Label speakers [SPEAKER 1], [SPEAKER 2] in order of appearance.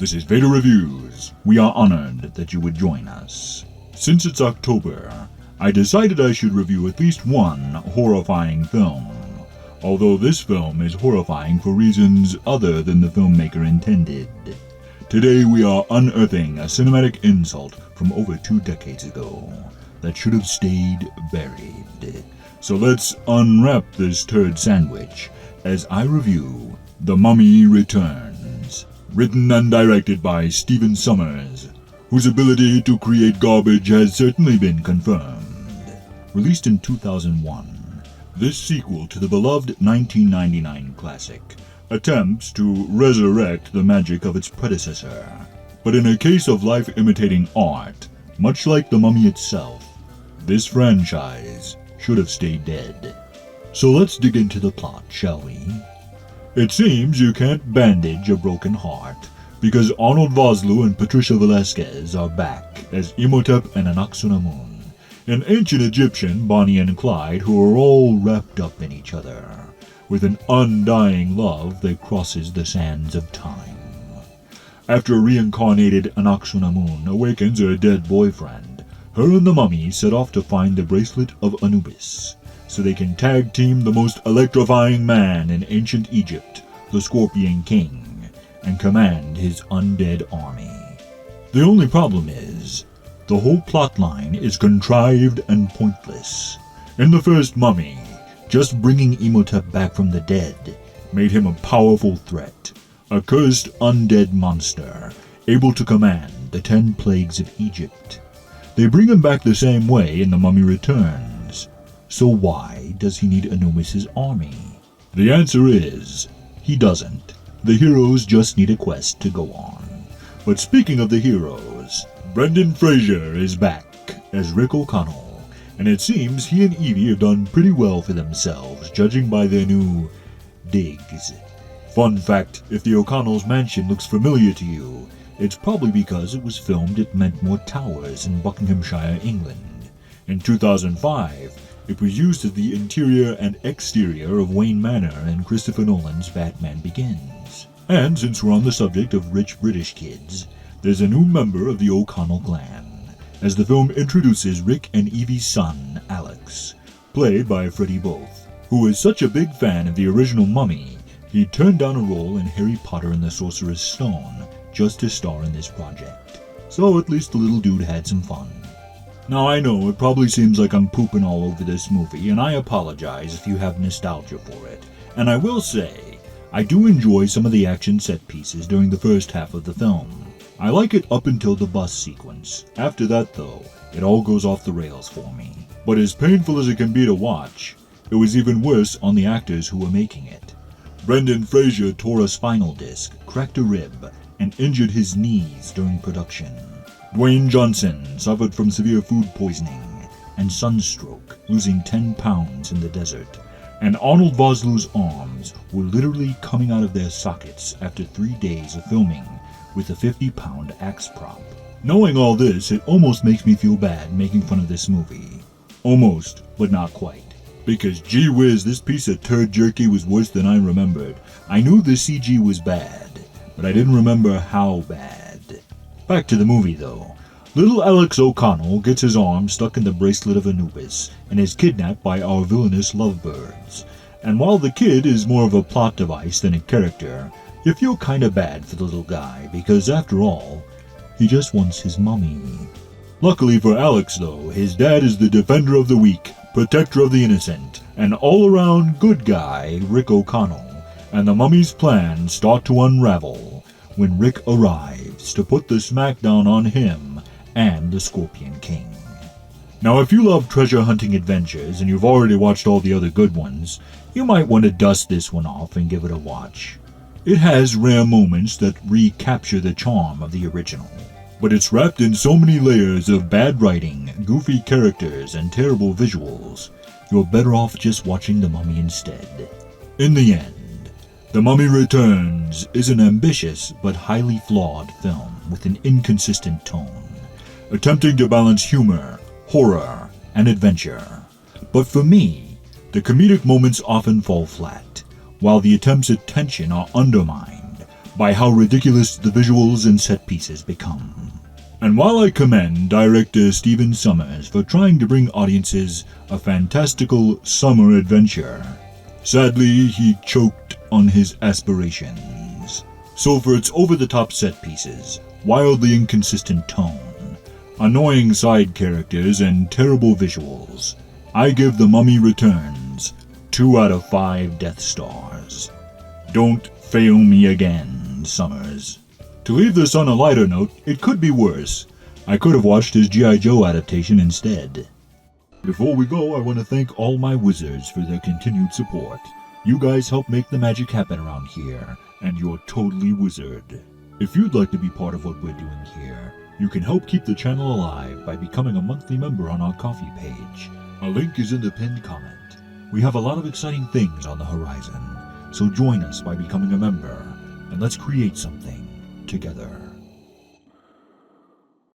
[SPEAKER 1] This is Vader Reviews. We are honored that you would join us. Since it's October, I decided I should review at least one horrifying film. Although this film is horrifying for reasons other than the filmmaker intended. Today we are unearthing a cinematic insult from over 2 decades ago that should have stayed buried. So let's unwrap this turd sandwich as I review The Mummy Returns, written and directed by Stephen Sommers, whose ability to create garbage has certainly been confirmed. Released in 2001, this sequel to the beloved 1999 classic attempts to resurrect the magic of its predecessor. But in a case of life imitating art, much like The Mummy itself, this franchise should have stayed dead. So let's dig into the plot, shall we? It seems you can't bandage a broken heart, because Arnold Vasloo and Patricia Velasquez are back as Imhotep and Anck-su-namun, an ancient Egyptian Bonnie and Clyde who are all wrapped up in each other, with an undying love that crosses the sands of time. After reincarnated Anck-su-namun awakens her dead boyfriend, her and the mummy set off to find the bracelet of Anubis, so they can tag team the most electrifying man in ancient Egypt, the Scorpion King, and command his undead army. The only problem is, the whole plotline is contrived and pointless. In the first Mummy, just bringing Imhotep back from the dead made him a powerful threat, a cursed undead monster, able to command the 10 plagues of Egypt. They bring him back the same way in The Mummy Returns. So why does he need Anubis' army? The answer is, he doesn't. The heroes just need a quest to go on. But speaking of the heroes, Brendan Fraser is back as Rick O'Connell, and it seems he and Evie have done pretty well for themselves, judging by their new digs. Fun fact, if the O'Connell's mansion looks familiar to you, it's probably because it was filmed at Mentmore Towers in Buckinghamshire, England. In 2005, it was used as the interior and exterior of Wayne Manor in Christopher Nolan's Batman Begins. And since we're on the subject of rich British kids, there's a new member of the O'Connell clan, as the film introduces Rick and Evie's son, Alex, played by Freddie Both, who is such a big fan of the original Mummy, he turned down a role in Harry Potter and the Sorcerer's Stone just to star in this project. So at least the little dude had some fun. Now I know it probably seems like I'm pooping all over this movie, and I apologize if you have nostalgia for it. And I will say, I do enjoy some of the action set pieces during the first half of the film. I like it up until the bus sequence. After that though, it all goes off the rails for me. But as painful as it can be to watch, it was even worse on the actors who were making it. Brendan Fraser tore a spinal disc, cracked a rib, and injured his knees during production. Dwayne Johnson suffered from severe food poisoning and sunstroke, losing 10 pounds in the desert. And Arnold Vasloo's arms were literally coming out of their sockets after 3 days of filming with a 50-pound axe prop. Knowing all this, it almost makes me feel bad making fun of this movie. Almost, but not quite. Because gee whiz, this piece of turd jerky was worse than I remembered. I knew the CG was bad, but I didn't remember how bad. Back to the movie though. Little Alex O'Connell gets his arm stuck in the bracelet of Anubis and is kidnapped by our villainous lovebirds. And while the kid is more of a plot device than a character, you feel kinda bad for the little guy because after all, he just wants his mummy. Luckily for Alex though, his dad is the defender of the weak, protector of the innocent, and all-around good guy, Rick O'Connell, and the mummy's plans start to unravel when Rick arrives to put the smackdown on him and the Scorpion King. Now if you love treasure hunting adventures and you've already watched all the other good ones, you might want to dust this one off and give it a watch. It has rare moments that recapture the charm of the original, but it's wrapped in so many layers of bad writing, goofy characters, and terrible visuals, you're better off just watching The Mummy instead. In the end, The Mummy Returns is an ambitious but highly flawed film with an inconsistent tone, attempting to balance humor, horror, and adventure. But for me, the comedic moments often fall flat, while the attempts at tension are undermined by how ridiculous the visuals and set pieces become. And while I commend Director Stephen Sommers for trying to bring audiences a fantastical summer adventure, sadly he choked on his aspirations. So for its over-the-top set pieces, wildly inconsistent tone, annoying side characters, and terrible visuals, I give The Mummy Returns 2 out of 5 Death Stars. Don't fail me again, Sommers. To leave this on a lighter note, it could be worse. I could have watched his G.I. Joe adaptation instead. Before we go, I want to thank all my wizards for their continued support. You guys help make the magic happen around here, and you're totally wizard. If you'd like to be part of what we're doing here, you can help keep the channel alive by becoming a monthly member on our Ko-fi page. A link is in the pinned comment. We have a lot of exciting things on the horizon, so join us by becoming a member, and let's create something together.